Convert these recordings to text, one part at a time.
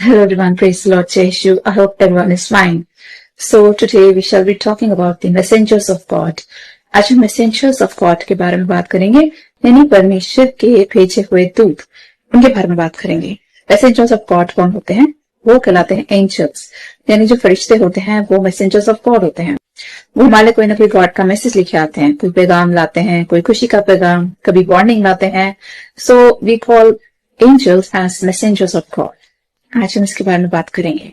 Hello everyone, praise the Lord Jeshu. I hope everyone is fine. So today we shall be talking about the messengers of God. आज हम messengers of God के बारे में बात करेंगे, यानी परमेश्वर के भेजे हुए दूत, उनके बारे में बात करेंगे। messengers of God कौन होते हैं? वो कहलाते हैं angels, यानी जो फरिश्ते होते हैं वो messengers of God होते हैं। वो हमारे कोई ना कोई गॉड का मैसेज लिखे आते हैं, कोई पैगाम लाते हैं, कोई खुशी का पैगाम, कभी वार्निंग लाते हैं। So we call angels as messengers of God. आज हम इसके बारे में बात करेंगे।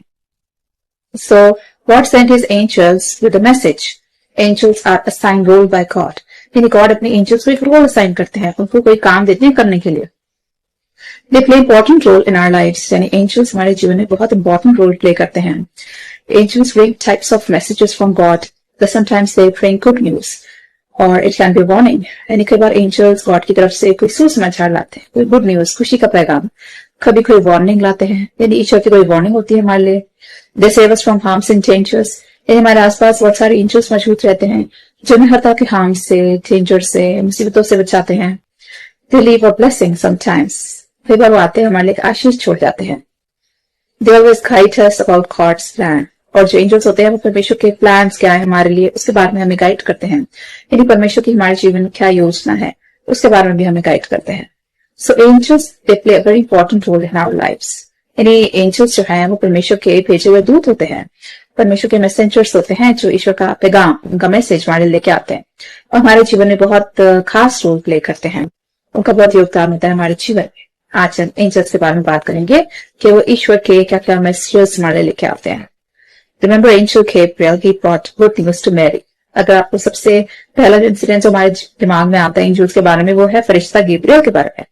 So God sent his angels with a message. Angels are assign role by God, यानी गॉड अपने एंजल्स को एक रोल असाइन करते हैं, उनको कोई काम देते हैं करने के लिए। They play important role in our lives, यानी एंजल्स हमारे जीवन में बहुत इंपॉर्टेंट रोल प्ले करते हैं। Angels bring types of messages from God. That sometimes they bring good news, or it can be warning. यानी कई बार angels God की तरफ से कोई सुसमाचार लाते हैं, कोई गुड न्यूज, खुशी का पैगाम, कभी कोई वार्निंग लाते हैं, यानी ईश्वर की कोई वार्निंग होती है हमारे लिए। They save us from harms and dangers. यानी हमारे आसपास बहुत सारे angels मौजूद रहते हैं जो हमें हर तरह के हार्म से, डेंजर से, मुसीबतों से बचाते हैं। They leave a blessing sometimes. कई बार वो आते हैं हमारे लिए आशीष छोड़ जाते हैं। They always guide us about God's plan. और जो एंजल्स होते हैं वो परमेश्वर के प्लान्स क्या है हमारे लिए, उसके बारे में हमें गाइड करते हैं। यानी परमेश्वर की हमारे जीवन में क्या योजना है उसके बारे में भी हमें गाइड करते हैं। So angels they play a very important role in our lives. यानी एंजल्स जो है वो परमेश्वर के भेजे हुए दूत होते हैं, परमेश्वर के मैसेंजर्स होते हैं जो ईश्वर का पैगाम, उनका मैसेज हमारे लेके आते हैं और हमारे जीवन में बहुत खास रोल प्ले करते हैं। उनका बहुत योगदान होता है हमारे जीवन में। आज हम एंजल्स के बारे में बात करेंगे कि वो ईश्वर के क्या क्या मैसेजेस हमारे लेके आते हैं। Remember angel Gabriel, he brought good news to Mary. अगर आपको सबसे पहला जो इंसिडेंट जो हमारे दिमाग में आता है एंजल्स के बारे में, वो है फरिश्ता गैब्रियल के बारे में।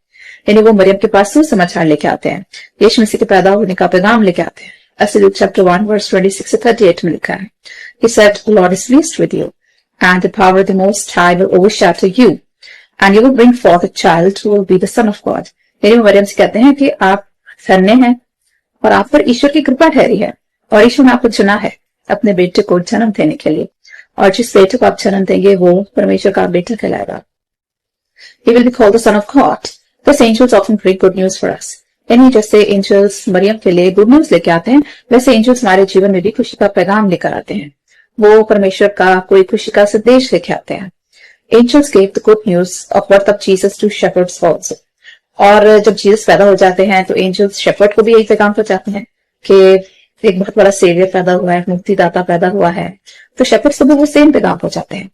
यानी वो मरियम के पास सुसमाचार लेके आते हैं, यीशु मसीह के पैदा होने का पैगाम लेके आते हैं। ऐसे लूक चैप्टर 1 वर्स 26 से 38 में लिखा है, He said, The Lord is pleased with you, and the power of the Most High will overshadow you, and you will bring forth a child who will be the Son of God. यानी वो मरियम से कहते हैं कि आप धन्य हैं और आप पर ईश्वर की कृपा ठहरी है और ईश्वर ने आपको चुना है अपने बेटे को जन्म देने के लिए, और जिस बेटे को आप जन्म देंगे वो परमेश्वर का बेटा कहलाएगा। He will be called the Son of God. Thus angels often bring good news for us. यानी जैसे एंजल्स मरियम के लिए गुड न्यूज लेके आते हैं, वैसे एंजल्स हमारे जीवन में भी खुशी का पैगाम लेकर आते हैं। वो परमेश्वर का कोई खुशी का संदेश लेके आते हैं। Angels gave the good news of birth of Jesus to shepherds also. और जब जीसस पैदा हो जाते हैं तो एंजल्स शेफर्ड को भी यही पैगाम पहुंचाते हैं कि एक बहुत बड़ा सेवियर पैदा हुआ है, मुक्तिदाता पैदा हुआ है, तो शेफर्ड्स को भी वो सेम पैगाम पहुंचाते हैं।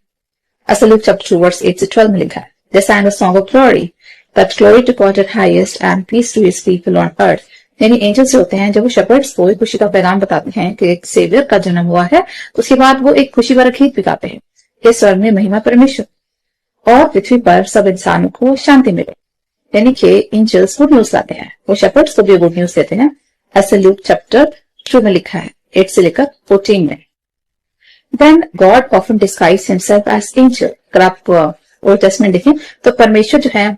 ऐसा लूक चैप्टर 2 वर्स 8 से 12 में लिखा है, They sang a song of glory, that glory to God at highest and peace to his people on earth. यानी एंजल्स होते हैं जब वो शेफर्ड्स को एक खुशी का पैगाम बताते हैं कि एक सेवियर का जन्म हुआ है, उसके बाद वो एक खुशी भरा गीत भी गाते हैं, इस स्वर्ग में महिमा परमेश्वर और पृथ्वी पर सब इंसानों को शांति मिले। यानी कि एंजल्स गुड न्यूज लाते हैं, वो शेफर्ड्स को भी गुड न्यूज देते हैं। ऐसे लूक चैप्टर 2 में लिखा है 8 से लेकर 14 में। Then God often disguised himself as angel. अगर आप ओल्ड टेस्टमेंट देखें तो परमेश्वर जो है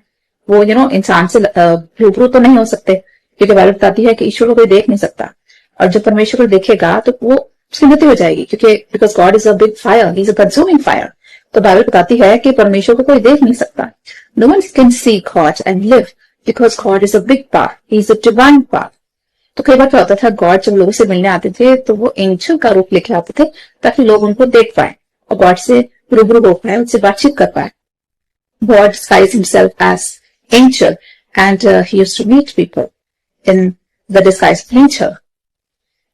वो इंसान से रूबरू तो नहीं हो सकते, क्योंकि बाइबल बताती है कि ईश्वर को कोई देख नहीं सकता, और जब परमेश्वर को देखेगा तो वो उसकी मृत्यु हो जाएगी, क्योंकि because God is a big fire, he is a consuming fire. तो बाइबल बताती है कि परमेश्वर को कोई देख नहीं सकता। No one can see God and live because God is a big power, he is a divine power. तो कई बार क्या होता था, गॉड जब लोगों से मिलने आते थे तो वो एंजल का रूप लेके आते थे ताकि लोग उनको देख पाए और गॉड से रूबरू हो पाए, उनसे बातचीत कर पाए। God disguised himself as angel and he used to meet people in the disguise of angel.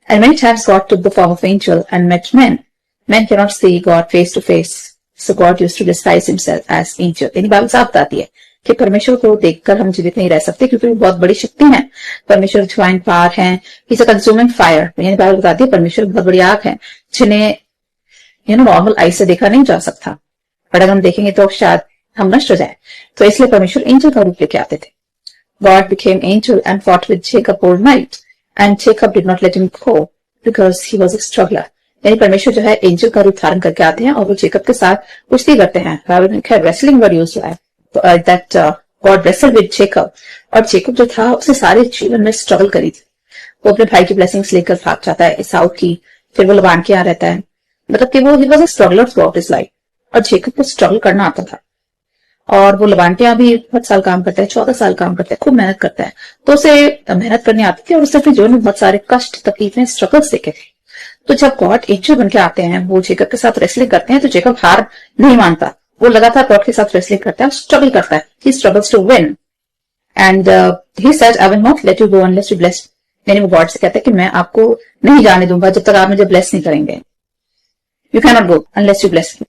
And many times God took the form of angel and met men. Men cannot see God face to face, so God used to disguise himself as angel. यानी Bible साफ बताती है कि परमेश्वर को देखकर हम जीवित नहीं रह सकते, क्योंकि वो बहुत बड़ी शक्ति है। परमेश्वर डिवाइन पावर है, he is a consuming fire. यानी बाइबल बताती है परमेश्वर बहुत बड़ी आग है जिन्हें नॉर्मल आई से देखा नहीं जा सकता, और अगर हम देखेंगे तो शायद हम नष्ट हो जाए। तो इसलिए परमेश्वर एंजल का रूप लेके आते थे। God became angel and fought with Jacob all night and Jacob did not let him go because he was a struggler. यानी परमेश्वर जो है एंजल का रूप धारण करके आते हैं और वो जेकब के साथ कुश्ती करते हैं। रेसलिंग वर्ड यूज हुआ है that God wrestled with Jacob, और जेकब जो था उसने सारे जीवन में स्ट्रगल करी थी। वो अपने भाई की ब्लेसिंग्स लेकर भाग जाता है एसाउ की, फिर वो लबान के यहाँ रहता है, मतलब कि वो he was a struggler through out his life, और जेकब को स्ट्रगल करना आता था। और वो लबांटिया भी बहुत साल काम करता है, 14 साल काम करता है, खूब मेहनत करता है। तो उसे मेहनत करनी आती थी और उसने अपने जीवन में बहुत सारे कष्ट, तकलीफें, स्ट्रगल्स देखे थे। तो जब गॉड एंजल बन के आते हैं, वो जेकब के साथ रेसलिंग करते हैं, तो जेकब हार नहीं मानता, वो लगातार गॉड के साथ रेसलिंग करता है, स्ट्रगल करता है, he struggles to win and he said I will not let you go unless you bless. यानी वो गॉड से कहता है कि मैं आपको नहीं जाने दूंगा जब तक आप मुझे ब्लेस नहीं करेंगे। You can not go unless you bless me,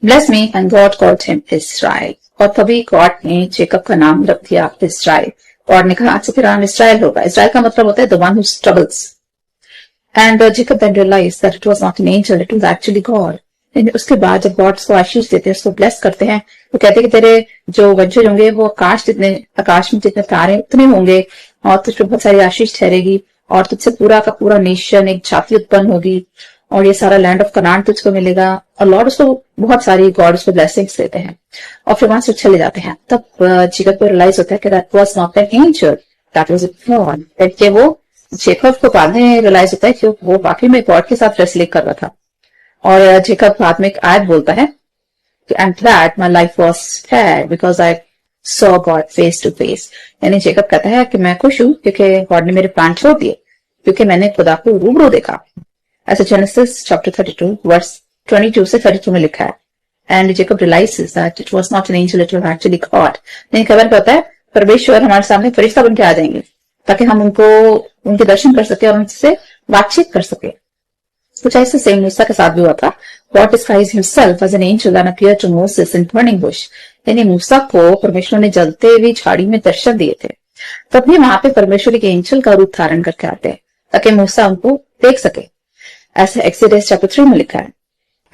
bless me. And God called him Israel, और तभी गॉड ने जेकब का नाम रख दिया इस्राएल। गॉड ने कहा आज से तेरा नाम इस्राएल होगा। इस्राएल का मतलब होता है the one who struggles. And Jacob then realized that it was not an angel, it was actually God. उसके बाद जब गॉड को आशीष देते हैं, उसको ब्लेस करते हैं, तो कहते हैं कि तेरे जो वंशज होंगे वो आकाश में जितने तारे उतने होंगे, और तुझ पर बहुत सारी आशीष ठहरेगी, और तुझसे पूरा का पूरा नेशन, एक जाति उत्पन्न होगी, और ये सारा लैंड ऑफ कनान तुझको मिलेगा। और लॉर्ड उसको बहुत सारी गॉड उसको ब्लेसिंग्स देते हैं, और फिर वहां से चले जाते हैं। तब जेकब को रियलाइज होता है कि that was not an angel, that was a God. वो जेकब को बाद में रियलाइज होता है कि वो वाकई में गॉड के साथ रेसलिंग कर रहा था। और जेकब बाद में एक आयत बोलता है कि I am glad my life was spared because I saw god face to face. यानी जेकब कहता है कि मैं खुश हूं क्योंकि गॉड ने मेरे प्राण छोड़ दिए, क्योंकि मैंने खुदा को रूबरू देखा। ऐसे जेनेसिस चैप्टर 32 वर्स 22 से 32 में लिखा है। And Jacob realises that it was not an angel, it was actually god. नहीं, खबर पता है परमेश्वर हमारे सामने फरिश्ता बन के आ जाएंगे ताकि हम उनके दर्शन कर सके और उनसे बातचीत कर सके। कुछ ऐसे सेम मूसा के साथ भी हुआ था। God disguised himself as an angel and appeared to Moses in burning bush. यानी मूसा को परमेश्वर ने जलते हुए झाड़ी में दर्शन दिए थे। तब भी वहां पे परमेश्वर के एंजल का रूप धारण करके आते हैं ताकि मूसा उनको देख सके। ऐसे एक्सोडस चैप्टर 3 में लिखा है,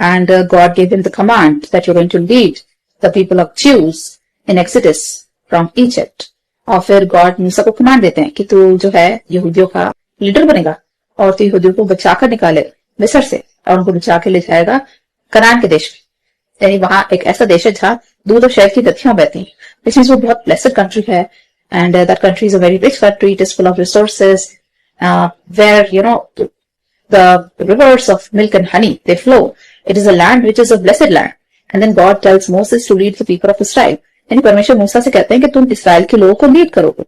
and god give him the command that you are going to lead the people of Jews in Exodus from Egypt. और फिर गॉड मूसा को कमांड देते हैं कि तू जो है यहूदियों का लीडर बनेगा और तू यहूदियों को बचाकर निकाले मिस्र से और उनको बचा के ले जाएगा कनान के देश में। यानी वहां एक ऐसा देश है जहाँ दूध और शहद की नदियां बहती हैं। इसमें वो बहुत ब्लेस्ड कंट्री है, and that country is a very rich country, it is full of resources where you know the rivers of milk and honey they flow. It is a land which is a blessed land. And then god tells Moses to lead the people of Israel. यानी परमेश्वर मूसा से कहते हैं कि तुम इस्राएल के लोगों को लीड करोगे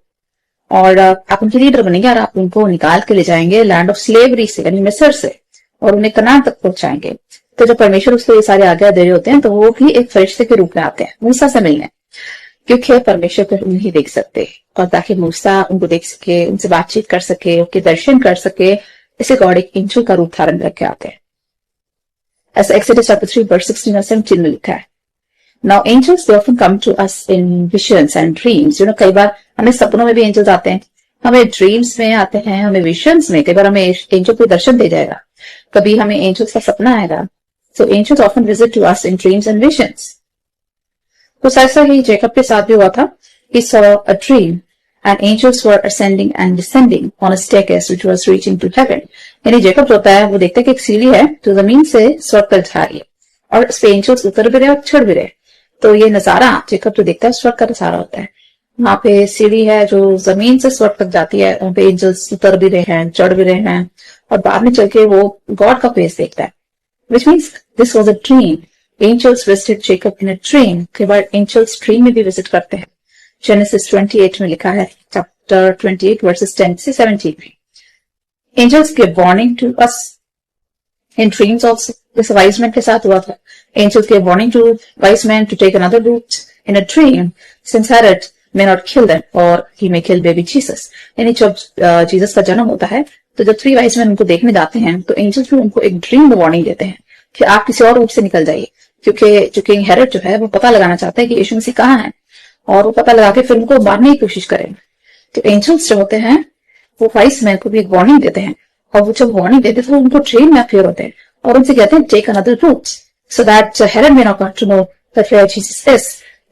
और आप उनके लीडर बनेंगे और आप उनको निकाल के ले जाएंगे लैंड ऑफ स्लेवरी से, यानी मिस्र से, और उन्हें कनान तक पहुंचाएंगे। तो जब परमेश्वर उसको ये सारे आज्ञा दे रहे होते हैं तो वो भी एक फरिश्ते के रूप में आते हैं मूसा से मिलने, क्योंकि परमेश्वर को नहीं देख सकते, और ताकि मूसा उनको देख सके, उनसे बातचीत कर सके, उनके दर्शन कर सके, इसे गॉड एक एंजल का रूप धारण करके आते हैं। ऐसा एक्सोडस चैप्टर 3 वर्स 16 और 17 में लिखा है। Now angels they often come to us in visions and dreams. कई बार हमें सपनों में भी एंजल्स आते हैं, हमें ड्रीम्स में आते हैं, हमें विजन्स में। कई बार हमें एंजल को दर्शन दे जाएगा, कभी हमें एंजल्स का सपना आएगा। So angels often visit to us in dreams and visions. तो ऐसा ही जेकब के साथ भी हुआ था। He saw a dream and angels were ascending and descending on a staircase which was reaching to heaven. यानी जेकब जो होता है वो देखता है कि एक सीढ़ी है जो जमीन से स्वर्ग तक जा रही है और उस पे एंजल्स उतर भी रहे और चढ़ भी रहे। तो ये नजारा जेकब जो देखता है स्वर्ग का नजारा होता है। वहां पे सीढ़ी है जो जमीन से स्वर्ग तक जाती है, वहां पे एंजल्स उतर भी रहे हैं, चढ़ भी रहे हैं, और बाद में चल के वो गॉड का फेस देखता है, which means this was a dream. Angels visited Jacob in a dream. कई बार एंजल्स ड्रीम में भी विजिट करते हैं। जेनेसिस 28 में लिखा है, चैप्टर 28 वर्सेस 10 से 17 में। Angels give warning to us in dreams also. इस वाइज मैन के साथ हुआ था। Angels gave warning to wise men to take another route in a dream, since Herod may not kill them or he may kill baby Jesus. यानी जब Jesus का जन्म होता है तो जब 3 वाइज मैन उनको देखने जाते हैं तो एंजल्स भी उनको एक ड्रीम में वार्निंग देते हैं कि आप किसी और रूट से निकल जाइए, क्योंकि जो किंग हेरोड जो है वो पता लगाना चाहता है कि यीशु मसीह कहाँ है और वो पता लगा के फिर उनको मारने की कोशिश करें। तो एंजल्स जो होते हैं वो वाइज मैन को भी एक वार्निंग देते हैं, और वो जब वार्निंग देते हैं तो उनको ड्रीम में अपीयर होते हैं और उनसे कहते हैं take another route, so that Herod may not want to know that where Jesus is,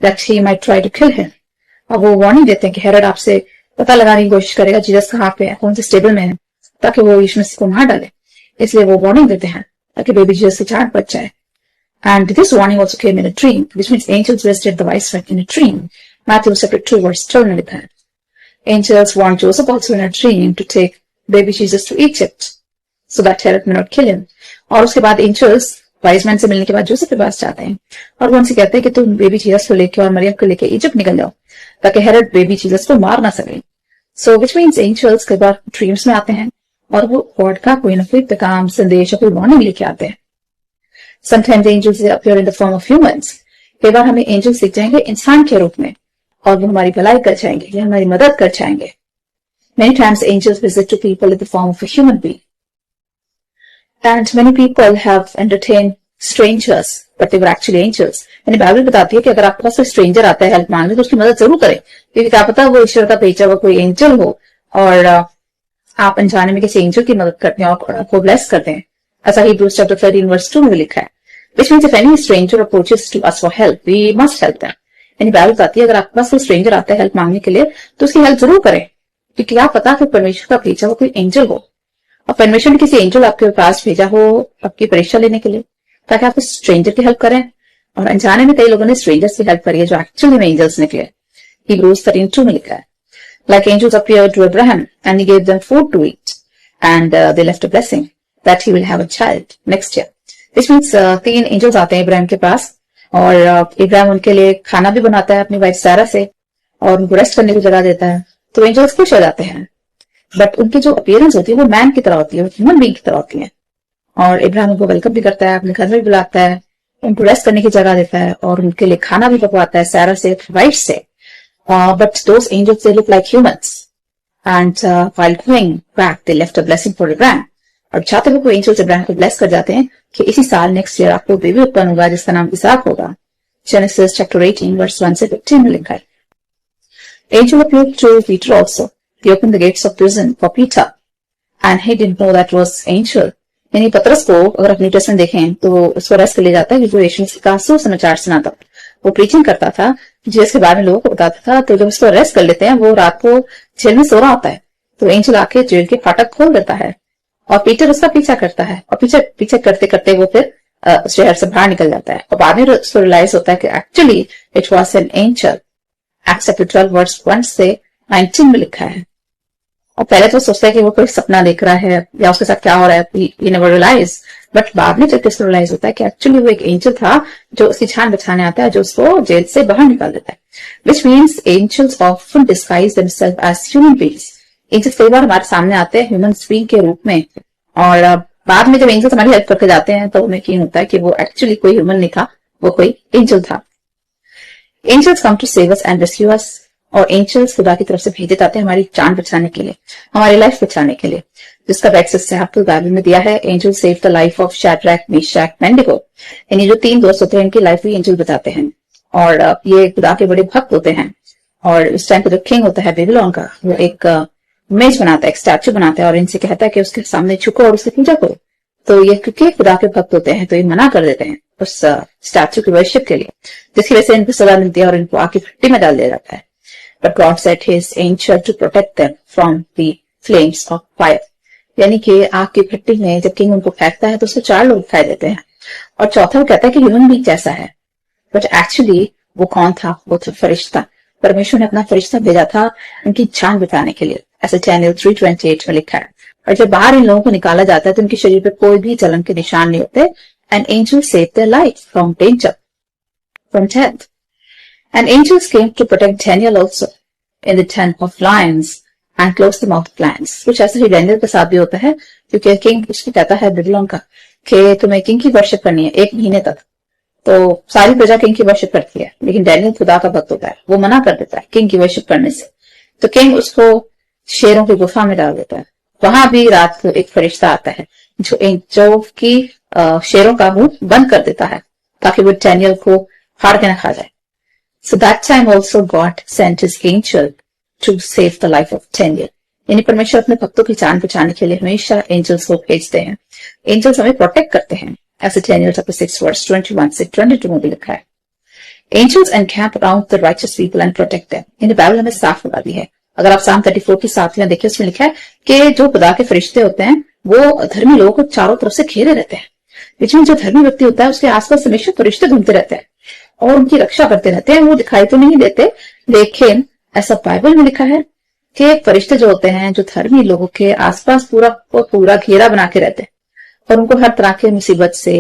that he might try to kill him. और वो वार्निंग देते हैं कि हेरोड आपसे पता लगाने की कोशिश करेगा जीसस कहाँ पे है, कौन से स्टेबल में है, ताकि वो यीशु मसीह को मार डाले। इसलिए वो वार्निंग देते हैं ताकि बेबी जीसस की जान बच जाए। And this warning also came in a dream, which means angels visited the wise men in a dream. Matthew chapter 2 verse 12 में लिखा है। Angels warned Joseph also in a dream to take baby Jesus to Egypt, so that Herod may not kill him. और उसके बाद angels wise man से मिलने के बाद जोसेफ के पास जाते हैं और वो उनसे कहते हैं कि तुम बेबी जीसस को लेके और मरियम को लेके इजिप्ट निकल जाओ ताकि हेरोड बेबी जीसस को मार ना सके। सो विच मीन्स एंजल्स कई बार ड्रीम्स में आते हैं और वो गॉड का कोई ना कोई पैगाम, संदेश या कोई वार्निंग लेके आते हैं। Sometimes angels appear in the form of humans. कई बार हमें एंजल्स दिख जाएंगे इंसान के रूप में और वो हमारी भलाई कर जाएंगे या हमारी मदद कर जाएंगे। Many times angels visit to people in the form of a human being. And many people have entertained strangers, but they were actually angels. यानी बाइबल बताती है कि अगर आपके पास कोई स्ट्रेंजर आता है हेल्प मांगने तो उसकी मदद जरूर करें, क्योंकि क्या पता वो ईश्वर का भेजा हुआ कोई एंजल हो और आप अनजाने में किसी एंजल की मदद करते हैं और आपको ब्लेस करते हैं। ऐसा Hebrews chapter 13 verse 2 में लिखा है। Which means if any stranger approaches to us for help, we must help them. यानी बाइबल बताती है अगर आपके पास कोई स्ट्रेंजर आता है हेल्प मांगने के लिए तो उसकी हेल्प जरूर करें, क्योंकि क्या पता कि परमेश्वर का भेजा हुआ कोई एंजल हो और परमेश्वर ने किसी एंजल आपके पास भेजा हो आपकी परीक्षा लेने के लिए ताकि आप उस स्ट्रेंजर की हेल्प करें। और अनजाने में कई लोगों ने स्ट्रेंजर्स की हेल्प करी है जो एक्चुअली में एंजल्स निकले। Hebrews 13:2 में लिखा है, like angels appeared to Abraham and he gave them food to eat and they left a blessing that he will have a child next year. This means 3 angels आते हैं इब्राहिम के पास और इब्राहिम उनके लिए खाना भी बनाता है अपनी वाइफ सारा से और उनको रेस्ट करने की जगह देता है। तो एंजल्स खुश हो जाते हैं, बट उनकी जो अपीयरेंस होती है वो मैन की तरह होती है, ह्यूमन बीइंग की तरह होती है। और इब्राहिम उनको वेलकम भी करता है, अपने घर में भी बुलाता है, उनको रेस्ट करने की जगह देता है और उनके लिए खाना भी पकवाता है सारा से, वाइफ से। But those angels they look like humans and while going back they left a blessing for Ibrahim. और चाहते हुए कोई एंजल्स इब्राहिम को ब्लेस कर जाते हैं कि इसी साल नेक्स्ट ईयर आपको बेबी उत्पन्न होगा जिसका नाम इसहाक होगा। जेनेसिस चैप्टर 18 वर्स 1 से 15 में लिखा है। Angel appeared to Peter also. He opened the gates of prison for Peter, and he didn't know that was angel. यानी पतरस को अगर आप न्यू टेस्टमेंट देखें तो उसको रेस्ट कर ले जाता है क्योंकि वो यीशु मसीह का सुसमाचार सुनाता, वो प्रीचिंग करता था जिसके बारे में लोगों को बताता था। तो जब उसको रेस्ट कर लेते हैं, वो रात को जेल में सो रहा होता है, तो एंजल आके जेल के फाटक खोल देता है और पीटर उसका पीछा करता है और पीछे करते करते वो फिर शहर से बाहर निकल जाता है। और बाद में उसको रियलाइज होता है कि actually it was an angel. Acts chapter 12 verse 1 से 19 में लिखा है। और पहले तो सोचता है कि वो कोई सपना देख रहा है या उसके साथ क्या हो रहा है, he never realized, बट बाद में जब उसको रियलाइज होता है कि एक्चुअली वो एक एंजल था जो उसकी जान बचाने आता है, जो उसको जेल से बाहर निकाल देता है। Which means angels often disguise themselves as human beings. Angels कई बार हमारे सामने आते हैं ह्यूमन बीइंग के रूप में और बाद में जब एंजल्स हमारी हेल्प करके जाते हैं तो हमें यकीन होता है कि वो एक्चुअली कोई ह्यूमन नहीं था, वो कोई एंजल था। Angels come to save us and rescue us. और एंजल्स खुदा की तरफ से भेजे जाते हैं हमारी जान बचाने के लिए, हमारी लाइफ बचाने के लिए, जिसका बैक्सेस एग्जाम्पल बाइबल में दिया है। Angel save the life of Shadrach, Meshach, Abednego. यानी जो 3 दोस्त होते हैं इनकी लाइफ भी एंजल बताते हैं और ये खुदा के बड़े भक्त होते हैं। और उस टाइम पे जो किंग होता है बेबीलोन का, वो एक इमेज बनाता है, एक स्टैचू बनाता है और इनसे कहता है कि उसके सामने झुको और उसकी पूजा करो। तो ये क्योंकि खुदा के भक्त होते हैं तो ये मना कर देते हैं उस स्टैचू की वर्शिप के लिए, जिसकी वजह से इनको सजा मिलती है और इनको आग की भट्टी में डाल दिया जाता है। But God set his angel to protect them from the flames of fire. यानी कि आग की भट्टी में जब किंग उनको फेंकता है तो उसको 4 लोग दिखाई देते हैं और चौथा वो कहता है कि ह्यूमन बीइंग जैसा है, बट एक्चुअली वो कौन था? वो था फरिश्ता। परमेश्वर ने अपना फरिश्ता भेजा था उनकी जान बचाने के लिए, ऐसे डैनियल 3:28 में लिखा है। और जब बाहर इन लोगों को निकाला जाता है तो उनके शरीर पर कोई भी जलन के निशान नहीं होते। And angel save their life from danger, from death. And angels came to protect Daniel also in the den of lions and close the mouth of lions. कुछ ऐसा ही डैनियल के साथ भी होता है क्योंकि किंग उसको कहता है बेबीलोन का कि तुम्हें किंग की वर्शिप करनी है 1 महीने तक। तो सारी प्रजा किंग की वर्शिप करती है, लेकिन डैनियल खुदा का भक्त होता है, वो मना कर देता है किंग की वर्शिप करने से। तो किंग उसको शेरों की गुफा में डाल देता है। वहां भी रात को एक फरिश्ता आता है जो की शेरों का मुंह बंद कर देता है ताकि वो डैनियल को फाड़ के न खा जाए। So that time also God sent his angel to save the life of Daniel. यानी परमेश्वर अपने भक्तों की जान बचाने के लिए हमेशा एंजल्स को भेजते हैं। एंजल्स हमें प्रोटेक्ट करते हैं, ऐसे डैनियल चैप्टर 6 वर्स 21 से 22 में भी लिखा है। Angels encamp around the righteous people and protect them. यानी बाइबल हमें साफ बता दी है। अगर आप साम 34 की 7 में देखिए, उसमें लिखा है कि जो खुदा के फरिश्ते होते हैं वो धर्मी लोगों को चारों तरफ से घेरे रहते हैं। बीच में जो धर्मी व्यक्ति होता है उसके आसपास हमेशा फरिश्ते घूमते रहते हैं और उनकी रक्षा करते रहते हैं। वो दिखाई तो नहीं देते, लेकिन ऐसा बाइबल में लिखा है कि फरिश्ते जो होते हैं जो धर्मी लोगों के आसपास पूरा घेरा बना के रहते हैं और उनको हर तरह के मुसीबत से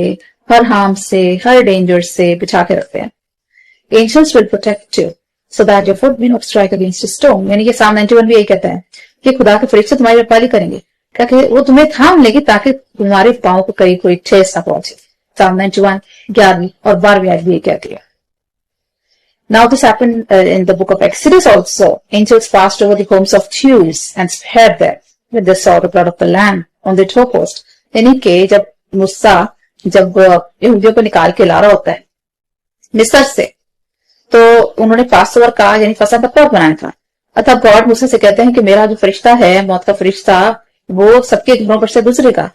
हर हार्म से, हर डेंजर से बचा के रखते हैं। Angels will protect you so that your foot will not strike against a stone. यानी कि साम 91 भी यही कहता है कि खुदा के फरिश्ते तुम्हारी रखवाली करेंगे, क्या कि वो तुम्हें थाम लेंगे ताकि तुम्हारे पांव को कहीं कोई ठेस ना पहुंचे। साम 91 11वीं और 12वीं आयत भी यही कहती है। Now this happened in the book of Exodus also. Angels passed over the homes of Jews and spared them when they saw the blood of the lamb on the doorpost. यानी कि जब मूसा जब यहूदियों को निकाल के ला रहा होता है मिस्र से, तो उन्होंने पास ओवर का यानी फसह का पर्व बनाया था। अतः गॉड मूसा से कहते हैं कि मेरा जो फरिश्ता है, मौत का फरिश्ता, वो सबके घरों पर से गुजरेगा,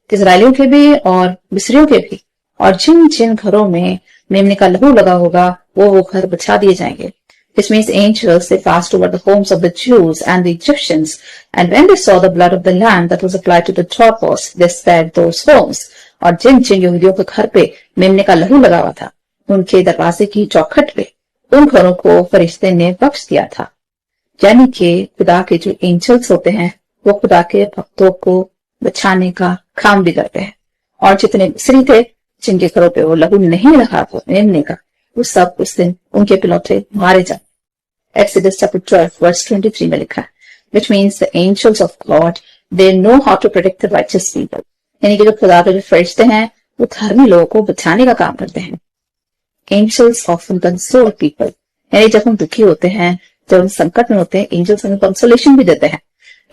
इजरायलियों के भी और मिस्रियों के भी, और जिन जिन घरों में मेमने का लहू लगा होगा वो घर बचा दिए जाएंगे। This means angels, they passed over the homes of the Jews and the Egyptians, and when they saw the blood of the lamb that was applied to the doorpost, they spared those homes. और जिन जिन यहूदियों के घर पे मेमने का लहू लगा हुआ था, उनके दरवाजे की चौखट पे उन घरों को फरिश्ते ने बख्श दिया था। यानी कि खुदा के जो एंजल्स होते हैं वो खुदा के भक्तों को बचाने का काम भी करते हैं। और जितने मिस्री थे जिनके घरों पे वो लहू नहीं लगा था मेमने का, वो सब उस दिन उनके पिलौठे मारे जाए। Exodus chapter 12 verse 23 में लिखा है, which means the angels of God, they know how to protect the righteous people. यानी कि जो खुदा के जो फरिश्ते हैं वो धर्मी लोगों को बचाने का काम करते हैं। Angels often console people. यानी जब हम दुखी होते हैं, जब हम संकट में होते हैं, एंजल्स हमें कंसोलेशन भी देते हैं।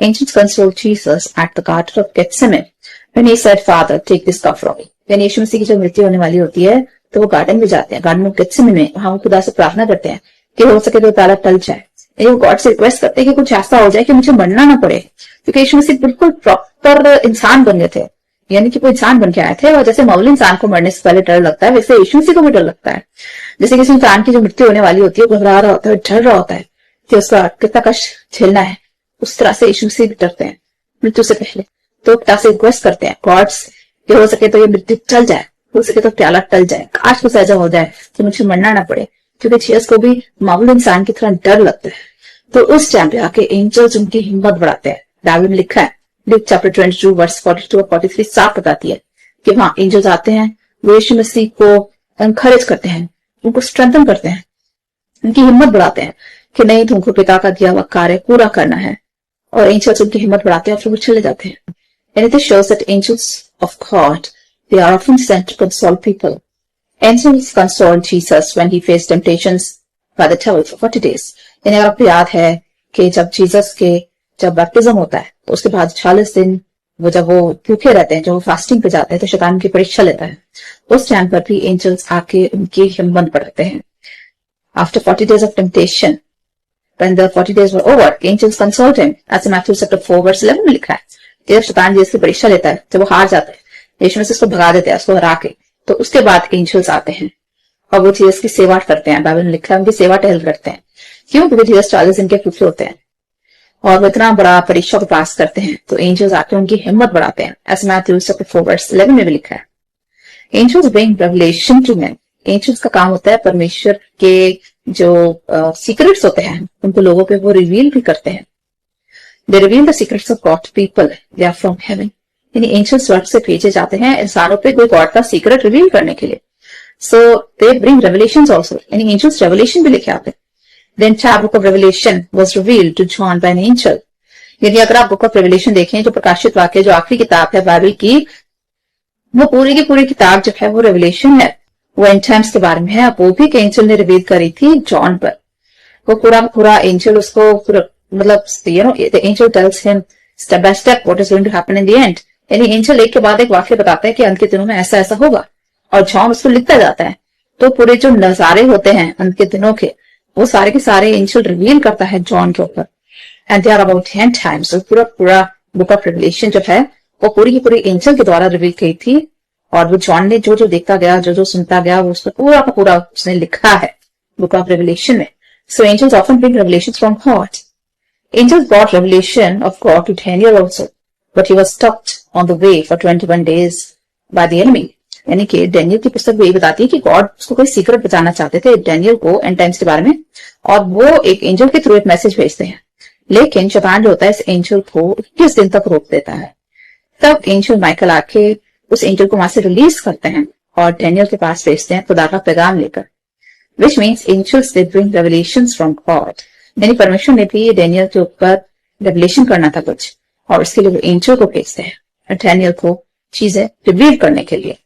Angels consoled Jesus at the Garden of Gethsemane when he said, Father, take this cup from me. यानी यीशु मसीह की जब मृत्यु होने वाली होती है तो वो गार्डन में जाते हैं, गार्डन ऑफ गेथसेमनी में, वहां वो खुदा से प्रार्थना करते हैं कि हो सके तो ताला टल जाए। वो गॉड से रिक्वेस्ट करते हैं कि कुछ ऐसा हो जाए कि मुझे मरना ना पड़े, क्योंकि यीशु मसीह बिल्कुल प्रॉपर इंसान बन गए थे। यानी कि वो इंसान बन के आए थे, और जैसे मामूली इंसान को मरने से पहले डर लगता है, वैसे यीशु मसीह को भी डर लगता है। जैसे किसी इंसान की जो मृत्यु होने वाली होती है, घबरा रहा होता है, डर रहा होता है कि उसका कितना कष्ट झेलना है, उस तरह से यीशु मसीह भी डरते हैं मृत्यु से पहले। तो खुदा से रिक्वेस्ट करते हैं गॉड से कि हो सके तो ये मृत्यु टल जाए, हो सके तो प्याला टल जाए, काश कुछ ऐसा हो जाए कि मुझे मरना ना पड़े, क्योंकि जीसस को भी मामूली इंसान की तरह डर लगता है। तो उस टाइम पे आके एंजल्स उनकी हिम्मत बढ़ाते हैं। बाइबल में लिखा है, लूक चैप्टर 22 वर्स 42 और 43 साफ बताती है कि वहां एंजल्स आते हैं, वो यीशु मसीह को एनकरेज करते हैं, उनको स्ट्रेंथन करते हैं, उनकी हिम्मत बढ़ाते हैं कि नहीं, तुमको पिता का दिया हुआ कार्य पूरा करना है। और एंजल्स उनकी हिम्मत बढ़ाते हैं और फिर वो चले जाते हैं। And it shows that angels of God, they are often sent to console people. Angels consoled Jesus when he faced temptations by the devil for 40 days. यानी अगर आपको याद है कि जब जीसस के जब बैप्टिज्म होता है तो उसके बाद 40 दिन वो जब वो भूखे रहते हैं, जब वो फास्टिंग पे जाते हैं, तो शैतान की परीक्षा लेता है। उस टाइम पर भी एंजल्स आके उनकी हिम्मत बढ़ाते हैं। After 40 days of temptation, when the 40 days were over, angels consoled him, as in Matthew chapter 4 verse 11 में लिखा है। जब शैतान जीसस की परीक्षा लेता है, जब वो हार जाता है, यीशु मसीह उसको भगा देते हैं, उसको हरा के, तो उसके बाद एंजल्स आते हैं और वो जीसस की सेवा करते हैं। बाइबल में लिखा है उनकी सेवा टहल करते हैं। क्यों? क्योंकि जीसस 40 दिन के भूखे होते हैं और वो इतना बड़ा परीक्षा को पास करते हैं, तो एंजल्स आके उनकी हिम्मत बढ़ाते हैं। एज मैथ्यू चैप्टर 4 वर्स 11 में भी लिखा है, angels bring revelation to man. Angels का काम होता है परमेश्वर के जो सीक्रेट्स होते हैं उनको लोगों पे वो रिवील भी करते हैं। They reveal the secrets of God to people. They are from heaven. यानी एंजल्स स्वर्ग से भेजे जाते हैं इंसानों पे कोई गॉड का सीक्रेट रिवील करने के लिए। So they bring revelations also. यानी एंजल्स रेवलेशन भी लेके आते हैं। The entire book of Revelation was revealed to John by an angel. यदि अगर आप बुक ऑफ रेवलेशन देखें, जो प्रकाशित वाक्य, जो आखिरी किताब है बाइबल की, वो पूरी की पूरी किताब जो है वो रेवलेशन है, वो एंड टाइम्स के बारे में है। वो भी एक एंजल ने रिवील करी थी जॉन पर। वो पूरा एंजल उसको मतलब the angel tells him step by step what is going to happen in the end. यानी एंजल एक के बाद एक वाक्य बताता है कि अंत के दिनों में ऐसा ऐसा होगा, और जॉन उसको लिखता जाता है। तो पूरे जो नजारे होते हैं अंत के दिनों के, वो सारे के सारे एंजल रिवील करता है जॉन के ऊपर। And they are about 10 times. पूरा बुक ऑफ रेवलेशन जो है वो पूरी की पूरी एंजल के द्वारा रिवील की थी, और वो जॉन ने जो जो देखता गया, जो जो सुनता गया, वो उसको पूरा का पूरा उसने लिखा है बुक ऑफ रेवलेशन में। So angels often bring revelations from God. Angels brought revelation of God to Daniel also, but he was stopped on the way for 21 days by the enemy. यानी कि डेनियल की पुस्तक भी यही बताती है कि गॉड उसको कोई सीक्रेट बताना चाहते थे डेनियल को एंड टाइम्स के बारे में, और वो एक एंजल के थ्रू एक मैसेज भेजते हैं। लेकिन शैतान जो होता है इस एंजल को 21 दिन तक रोक देता है। तब एंजल माइकल आके उस एंजल को वहां से रिलीज करते हैं और डैनियल के पास भेजते हैं खुदा का पैगाम लेकर, which means angels they bring revelations from God. यानी परमेश्वर ने भी डैनियल के ऊपर रेवलेशन करना था कुछ, और उसके लिए वो एंजल को भेजते हैं डैनियल को चीजें रिवील करने के लिए।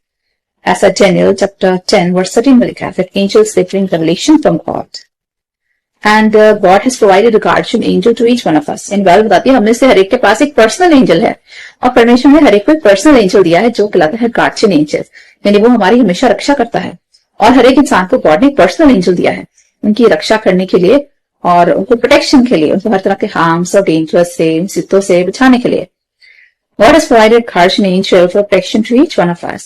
ऐसा डैनियल चैप्टर 10 वर्स 13 में लिखा है that angels they bring revelation from God and God has provided a guardian angel to each one of us। In Bible बताती है हमने से हर एक के पास एक पर्सनल एंजल है, और परमेश्वर ने हर एक को एक पर्सनल एंजल दिया है जो कहलाता है गार्डियन एंजल, यानी वो हमारी हमेशा रक्षा करता है। और हर एक इंसान को गॉड ने एक पर्सनल एंजल दिया है उनकी रक्षा करने के लिए और उनको प्रोटेक्शन के लिए, उनको हर तरह के हार्म्स और डेंजर्स से, मुसीबतों से बचाने के लिए। God has provided guardian angel for protection to each one of us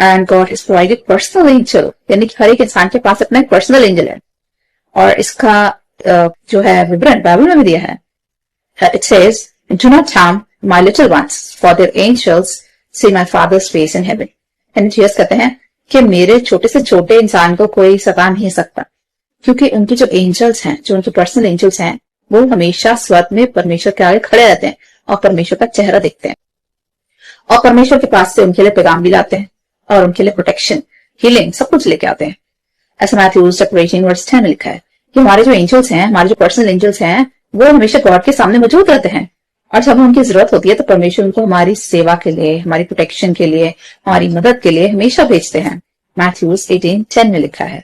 and God has provided personal angel, यानी कि हर एक इंसान के पास अपना एक पर्सनल एंजल है। और इसका जो है विवरण बाइबल में भी दिया है। It says, do not harm my little ones, for their angels see my father's face in heaven। यानी जीसस कहते हैं कि मेरे छोटे से छोटे इंसान को कोई सता नहीं सकता, क्योंकि उनके जो एंजल्स हैं, जो उनके पर्सनल एंजल्स हैं, वो हमेशा स्वर्ग में परमेश्वर के आगे खड़े रहते हैं और परमेश्वर का चेहरा देखते हैं, और परमेश्वर के पास से उनके लिए पैगाम भी लाते हैं और उनके लिए प्रोटेक्शन, हीलिंग, सब कुछ लेके आते हैं। ऐसा मैथ्यू चैप्टर 18 वर्स 10 में लिखा है कि हमारे जो एंजल्स हैं, हमारे जो पर्सनल एंजल्स हैं, वो हमेशा गॉड के सामने मौजूद रहते हैं, और जब उनकी जरूरत होती है तो परमेश्वर उनको हमारी सेवा के लिए, हमारी प्रोटेक्शन के लिए, हमारी मदद के लिए हमेशा भेजते हैं। मैथ्यू 18:10 में लिखा है।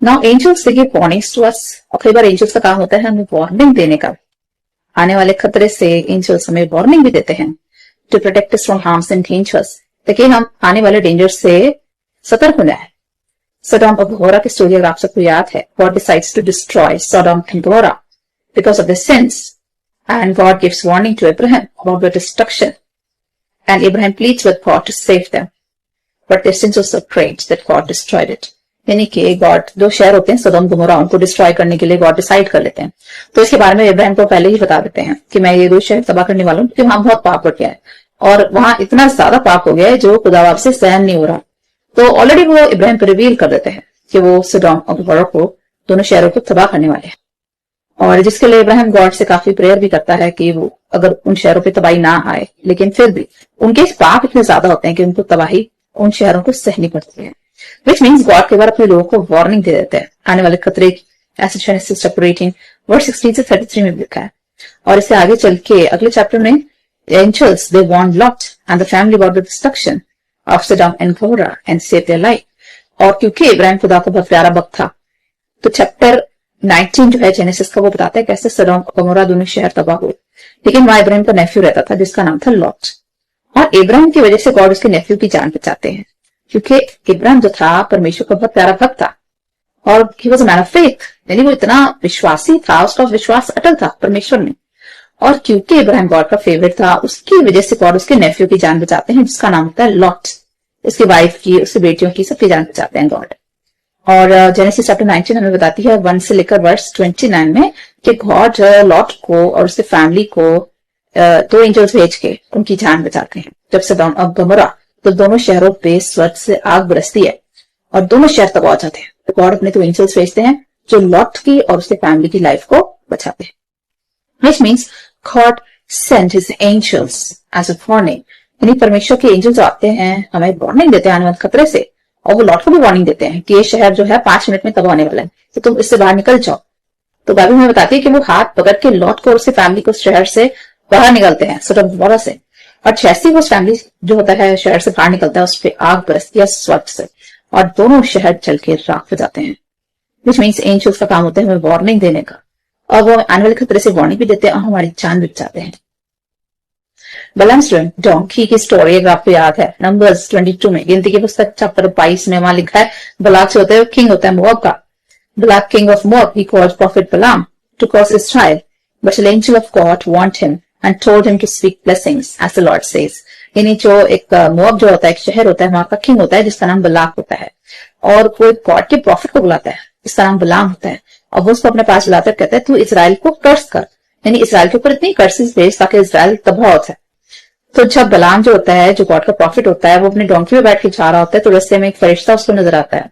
Now angels they give warnings to us, और कई बार एंजल्स का काम होता है हमें वार्निंग देने का। आने वाले खतरे से एंजल्स हमें वार्निंग भी देते हैं, to protect us from harms and dangers, ताकि हम आने वाले डेंजर से सतर्क हो जाए। सडोम और गमोरा की स्टोरी अगर आप सबको याद है, God decides to destroy Sodom and Gomorrah because of the sins, and God gives warning to Abraham about the destruction, and Abraham pleads with God to save them, but their sins were so great that God destroyed it. यानी कि God, दो शहर होते हैं सदोम Gomorrah, उनको destroy करने के लिए गॉड डिसाइड कर लेते हैं। तो इसके बारे में इब्राहिम को पहले ही बता देते हैं कि मैं ये दो शहर तबाह करने वाला हूँ, क्योंकि वहां बहुत पाप हो गया है और वहां इतना ज्यादा पाप हो गया है जो खुदा से सहन नहीं हो रहा। तो ऑलरेडी वो इब्राहिम को रिवील कर देते हैं कि वो सदोम और गमोरा को, दोनों शहरों को तबाह करने वाले हैं, और जिसके लिए इब्राहिम गॉड से काफी प्रेयर भी करता है कि वो अगर उन शहरों पर तबाही ना आए, लेकिन फिर भी उनके पाप इतने ज्यादा होते हैं कि उनको तबाही उन शहरों को सहनी पड़ती है। Which means God कई बार अपने लोगों को वार्निंग दे देते हैं आने वाले खतरे की। ऐसे जेनेसिस चैप्टर 18 वर्स 16 से 33 में भी लिखा है। और इससे आगे चल के अगले चैप्टर में angels they warn Lot and the family about the destruction of Sodom and Gomorrah and save their life. और क्योंकि इब्राहिम खुदा को बहुत प्यारा भक्त था, तो चैप्टर 19 जो है जेनेसिस का, वो बताता है कैसे सडोम और गमोरा दोनों शहर तबाह हुए। लेकिन वहां इब्राहिम का नेफ्यू रहता था जिसका नाम था लॉट, और इब्राहिम की वजह से गॉड उसके नेफ्यू की जान बचाते हैं, क्योंकि इब्राहिम जो था परमेश्वर का बहुत प्यारा भक्त था और he was a man of faith, यानी वो इतना विश्वासी था, उसका विश्वास अटल था परमेश्वर में। और क्योंकि इब्राहिम गॉड का फेवरेट था, उसकी वजह से गॉड उसके नेफ्यू की जान बचाते हैं जिसका नाम होता है लॉट। उसकी वाइफ की, उसकी बेटियों की, सबकी जान बचाते हैं गॉड। और जेनेसिस चैप्टर 19 हमें बताती है 1 से लेकर वर्स 29 में कि गॉड लॉट को और उसके फैमिली को 2 एंजल्स भेज के उनकी जान बचाते हैं। जब सडोम और गमोरा, तो दोनों शहरों पे स्वर्ग से आग बरसती है और दोनों शहर तबाह हो जाते हैं, तो गॉड अपने 2 एंजल्स भेजते हैं जो लॉट की और उसके फैमिली की लाइफ को बचाते हैं। Which means God sent his angels as a warning, यानी परमेश्वर के एंजल्स आते हैं, हमें वार्निंग देते हैं आने वाले खतरे से, और वो लॉट को भी वार्निंग देते हैं कि ये शहर जो है 5 मिनट में तबाह होने वाला है, तो तुम इससे बाहर निकल जाओ। तो बाइबल में बताती है कि वो हाथ पकड़ के लॉट को और उसकी फैमिली को शहर से बाहर निकलते हैं, सडोम गमोरा से, और जैसे वो फैमिली जो होता है शहर से बाहर निकलता है, उस पर आग बरसती है स्वर्ग से और दोनों शहर जल के राख हो जाते हैं। विच मीन्स एंजल्स का काम होता है हमें वार्निंग देने का, और वो आने वाले खतरे से वार्निंग भी देते हैं और हमारी जान बचाते हैं। बलाम's डोंकी की स्टोरी अगर आपको याद है, नंबर्स 22 में, गिनती की पुस्तक चैप्टर 22 में वहां लिखा है, बलाक जो होता है किंग होता है मोआब का। बलाक king of Moab, he called prophet Balaam to curse Israel, but an angel of God warned him and told him to speak blessings as the Lord says। यानी जो एक मोआब जो होता है, एक शहर होता है, वहां का किंग होता है जिसका नाम बलाक होता है, और वो एक गॉड के प्रॉफिट को बुलाता है जिसका नाम बलाम होता है, और वो उसको अपने पास बुलाकर कहता है तू इजराइल को कर्स कर, यानी इजराइल के ऊपर इतनी कर्सेस भेज ताकि इजराइल तबाह होता है। तो जब बलाम जो होता है, जो गॉड का प्रॉफिट होता है, वो अपने डोंकी पे बैठ के जा रहा होता है, तो रास्ते में एक फरिश्ता उसको नजर आता है।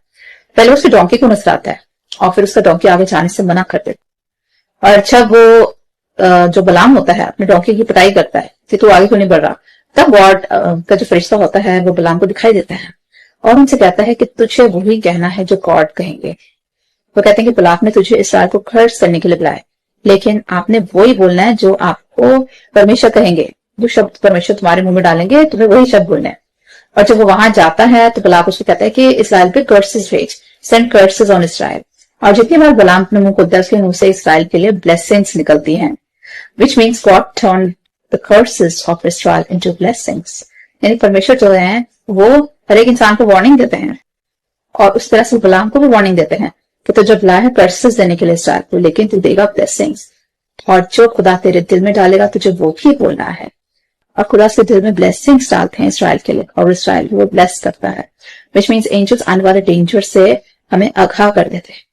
पहले उसकी डोंकी को नजर आता है और फिर उसका डोंकी आगे जाने से मना कर देता, और जब वो जो बलाम होता है अपने डोंकी की पिटाई करता है कि तू आगे क्यों नहीं बढ़ रहा, तब गॉड का जो फरिश्ता होता है वो बलाम को दिखाई देता है और उनसे कहता है कि तुझे वही कहना है जो गॉड कहेंगे। वो कहते हैं कि बलाम ने तुझे इसराइल को खर्च करने के लिए बुलाया, लेकिन आपने वही बोलना है जो आपको परमेश्वर कहेंगे। जो शब्द परमेश्वर तुम्हारे मुंह में डालेंगे तुम्हें वही शब्द बोलना है। और जब वो वहां जाता है तो बलाम उसको कहता है कि इसराइल पे कर्सेस भेज, सेंड कर्सेस ऑन इसराइल। और जितनी बार बलाम अपने मुंह खोलता है उसके मुंह से इसराइल के लिए ब्लेसिंग्स निकलती हैं, which means God turn the curses of Israel into blessings. यानी परमेश्वर जो है वो हर एक इंसान को वार्निंग देते हैं और उस तरह से बलाम को भी वार्निंग देते हैं कि तो जब बुलाया है कर्सेस देने के लिए इसराइल को, लेकिन तू देगा ब्लेसिंग्स। और जो खुदा तेरे दिल में डालेगा तुझे वो भी बोलना है। और खुदा उसके दिल में ब्लेसिंग्स डालते हैं इसराइल के लिए और इसराइल वो ब्लेस करता है, विच मीन्स एंजल्स आने वाले डेंजर से हमें आगाह कर देते हैं।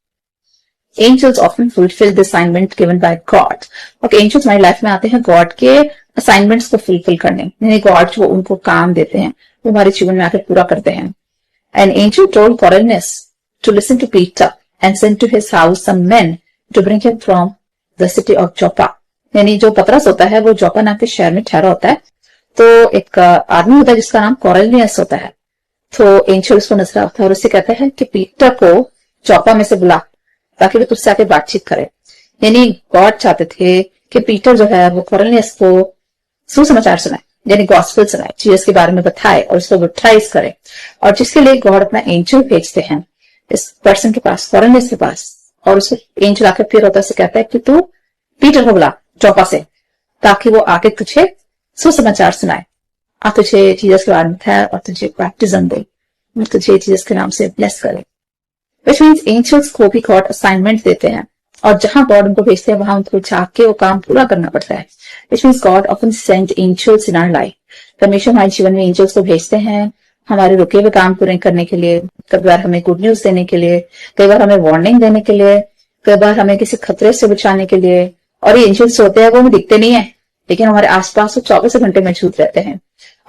Angels often fulfill the assignment given by God. और एंजल्स हमारी लाइफ में आते हैं गॉड के असाइनमेंट्स को फुलफिल करने, यानी गॉड जो उनको काम देते हैं वो हमारे जीवन में आकर पूरा करते हैं। An angel told Cornelius to listen to Peter and send to his house some men to bring him from the city of Joppa. यानी जो पतरस होता है वो जोपा नाम के शहर में ठहरा होता है, तो एक आदमी होता है जिसका नाम कॉर्नेलियस होता है। तो एंजल उसको नजर आता है और उससे कहता है कि पीटर को जोपा में से बुला ताकि वो तुझसे आके बातचीत करे। यानी गॉड चाहते थे कि पीटर जो है वो कॉर्नेलियस को सुसमाचार सुनाए, यानी गॉस्पेल सुनाए, जीसस के बारे में बताए और उसको बपटाइज करे। और जिसके लिए गॉड अपना एंजल भेजते हैं इस पर्सन के पास, कॉर्नेलियस के पास, और उसको एंजल आकर फिर होता है कहता है कि तू पीटर को बुला जोपा से ताकि वो आके तुझे सुसमाचार सुनाए और तुझे जीसस के बारे में बताए और तुझे बैप्टिज्म दे, तुझे जीसस के नाम से ब्लेस करे। Which means angels को भी गॉड असाइनमेंट देते हैं और जहां गॉड उनको भेजते हैं वहां उनको जाके वो काम पूरा करना पड़ता है। Which means God often send angels in our life. परमेश्वर हमारे जीवन में एंजल्स को भेजते हैं हमारे रुके हुए काम पूरे करने के लिए, कई बार हमें गुड न्यूज देने के लिए, कई बार हमें वार्निंग देने के लिए, कई बार हमें किसी खतरे से बचाने के लिए। और ये एंजल्स होते हैं वो हमें दिखते नहीं है लेकिन हमारे आसपास वो 24 घंटे मौजूद रहते हैं।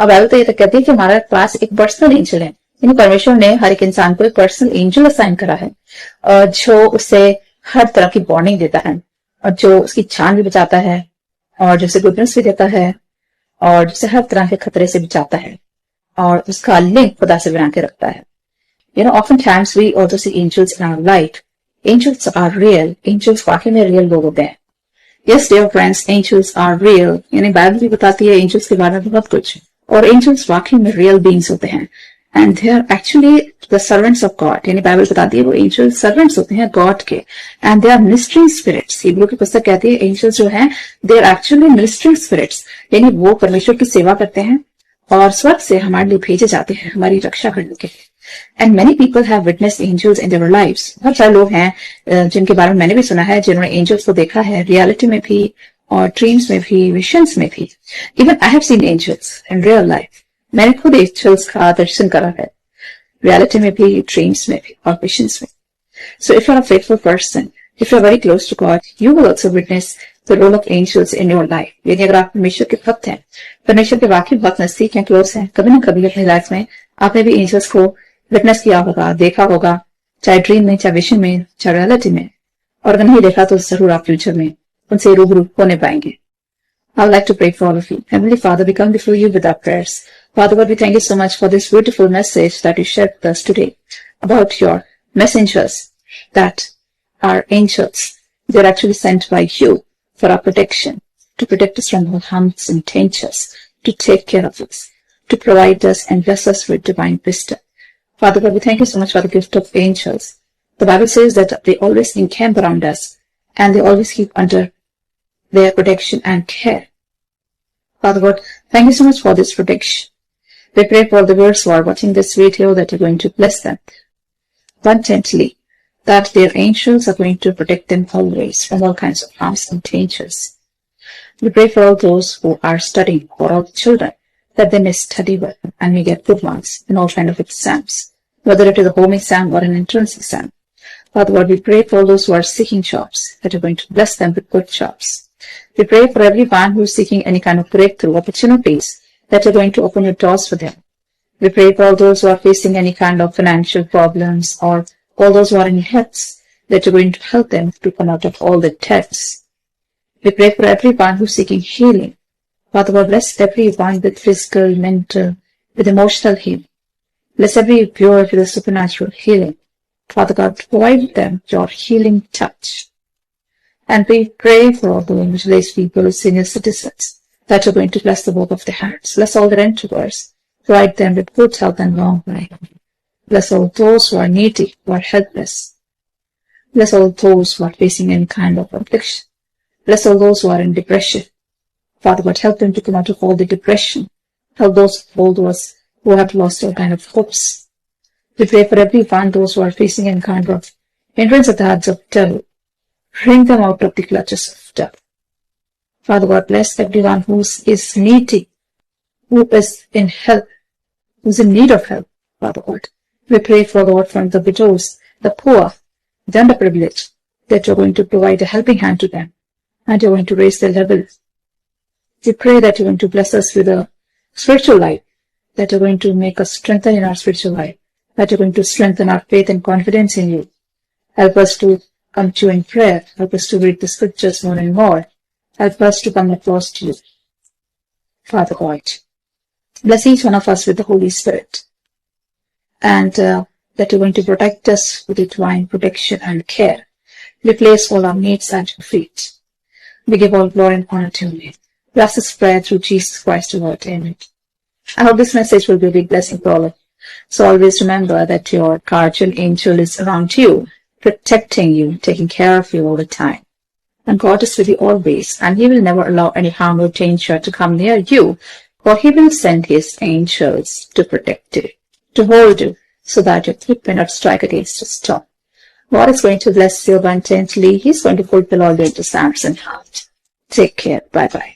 और बाइबल तो ये तक कहती है कि हमारे पास एक पर्सनल एंजल है, यानी परमेश्वर ने हर एक इंसान को एक पर्सनल एंजल असाइन करा है जो उससे हर तरह की वार्निंग देता है और जो उसकी जान भी बचाता है और जिसे गुड न्यूज भी देता है और जिसे हर तरह के खतरे से बचाता है और उसका लिंक खुदा से बना के रखता है। You know, oftentimes we also see angels in our life. Angels are real. Angels वाकई में रियल लोग होते हैं। Yes, dear friends, angels are real. यानी बाइबल भी बताती है angels के बारे में बहुत कुछ, और angels वाकई में real beings होते हैं and they are actually the servants of God. यानी बाइबल बताती है वो angels servants होते हैं गॉड के and they are ministering spirits. Hebrew की पुस्तक कहती है angels जो हैं they are actually ministering spirits, यानी वो परमेश्वर की सेवा करते हैं और स्वर्ग से हमारे लिए भेजे जाते हैं हमारी रक्षा करने के लिए। And many people have witnessed angels in their lives. बहुत सारे लोग हैं जिनके बारे में मैंने भी सुना है जिन्होंने एंजल्स को देखा है रियलिटी में भी और ड्रीम्स में भी, विजन्स में भी। Even I have seen angels in real life. मैंने खुद एंजल्स का दर्शन करा है रियलिटी में भी, ड्रीम्स में भी और विजन्स में। So if you are a faithful person, if you are very close to God, you will also witness the role of angels in your life. यानी अगर आप परमेश्वर के भक्त हैं, परमेश्वर के वाकई बहुत नजदीक हैं, क्लोज हैं, कभी ना कभी अपनी लाइफ में आपने भी एंजल्स को विटनेस किया होगा, देखा होगा, चाहे ड्रीम में, चाहे विजन में, चाहे रियलिटी में। और अगर नहीं देखा तो जरूर आप फ्यूचर में उनसे रूबरू होने पाएंगे। I would like to pray for all of you. Heavenly Father, we come before you with our prayers. Father God, we thank you so much for this beautiful message that you shared with us today about your messengers that are angels. They're actually sent by you for our protection, to protect us from all harms and dangers, to take care of us, to provide us and bless us with divine wisdom. Father God, we thank you so much for the gift of angels. The Bible says that they always encamp around us and they always keep under their protection and care. Father God, thank you so much for this protection. We pray for the viewers who are watching this video that you're going to bless them abundantly, that their angels are going to protect them always from all kinds of harms and dangers. We pray for all those who are studying, for all the children, that they may study well and may get good marks in all kinds of exams, whether it is a home exam or an entrance exam. Father God, we pray for all those who are seeking jobs, that you're going to bless them with good jobs. We pray for everyone who is seeking any kind of breakthrough opportunities, that you're going to open your doors for them. We pray for all those who are facing any kind of financial problems or all those who are in debts, that you're going to help them to come out of all the debts. We pray for everyone who's seeking healing Father God, bless everyone with physical, mental, with emotional healing. Bless every viewer with a supernatural healing. Father God, provide them your healing touch. And we pray for all the village people, senior citizens, that are going to bless the work of their hands. Bless all their endeavors. Provide them with good health and long life. Bless all those who are needy, who are helpless. Bless all those who are facing any kind of affliction. Bless all those who are in depression. Father God, help them to come out of all the depression. Help those who have lost all kind of hopes. We pray for everyone, those who are facing any kind of hindrance at the hands of devil. Bring them out of the clutches of death. Father God, bless everyone who is needy, who is in help, who is in need of help. Father God, we pray for Lord from the widows, the poor, the underprivileged, that you're going to provide a helping hand to them, and you're going to raise their levels. We pray that you're going to bless us with a spiritual life, that you're going to make us strengthen in our spiritual life, that you're going to strengthen our faith and confidence in you. Help us to come to you in prayer. Help us to read the scriptures more and more. Help us to come close to you. Father God, bless each one of us with the Holy Spirit, and that you're going to protect us with divine protection and care. We place all our needs at your feet. We give all glory and honor to you. Bless this prayer through Jesus Christ, our Lord. Amen. I hope this message will be a big blessing for all of you. So always remember that your guardian angel is around you, protecting you, taking care of you all the time. And God is with you always, and He will never allow any harm or danger to come near you, for He will send His angels to protect you, to hold you, so that your foot may not strike against a stone. God is going to bless you abundantly. He's going to fulfill all your desires and heart. Take care. Bye-bye.